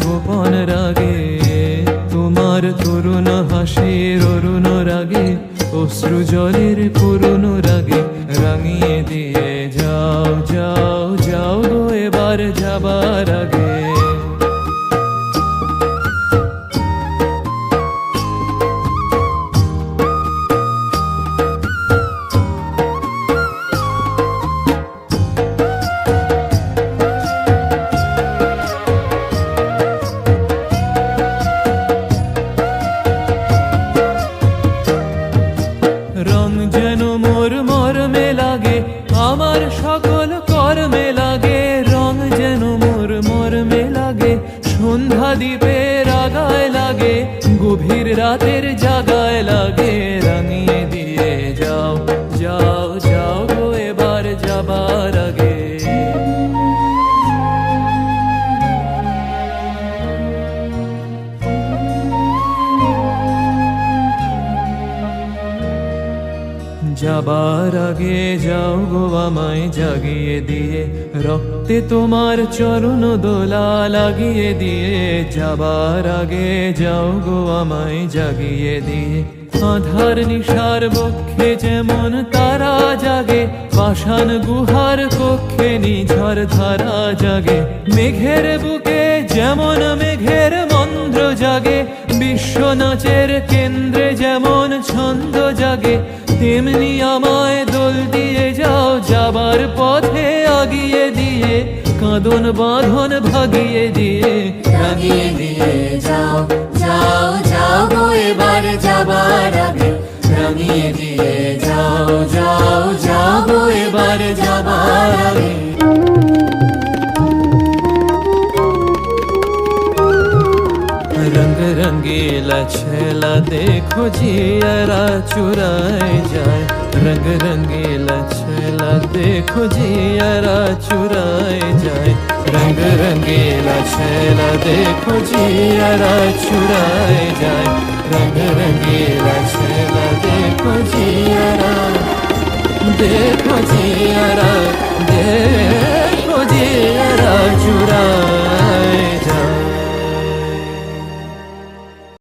গোপন রাগে, তোমার তরুণ হাসির অরুণ রাগে, অশ্রু জলের করুণ রাগে রাঙিয়ে দিয়ে যাও যাও যাও গো এবার যাবার আগে। রং যেন মোর মর্মে লাগে, আমার সকল কর্মে লাগে। রং যেন মোর মর্মে লাগে, সন্ধ্যা দ্বীপের আগায় লাগে, গভীর রাতের জাগায় লাগে। রাঙিয়ে দিয়ে যাও যাও যাও গো এবার যাবার আগে। যাবার আগে যাও গো আমায় জাগিয়ে দিয়ে, রক্তে তোমার চরণ দোলা লাগিয়ে দিয়ে। যাবার আগে যাও গো আমায় জাগিয়ে দিয়ে, আধার নিশার বক্ষে যেমন তারা জাগে, পাষাণ গুহার কক্ষে নিঝড় ধারা জাগে। মেঘের বুকে যেমন মেঘের মন্দ্র জাগে, বিশ্ব নাচের কেন্দ্রে যেমন ছন্দ জাগে, তেমনি আমায় দোল দিয়ে যাও যাবার পথে আগিয়ে দিয়ে, কাঁদন বাঁধন ভাগিয়ে দিয়ে। রাঙিয়ে দিয়ে যাও যাও যাও গো এবার যাবার আগে। রাঙিয়ে দিয়ে যাও যাও যাও গো এবার যাবার আগে। रंग रंगीला छेला देखो जियरा चुराए जाए, रंग रंगीला छेला देखो जियरा चुराए जाए। रंग रंगीला छेला देखो जियरा चुराए जाए, रंग रंगीला छेला देखो जियरा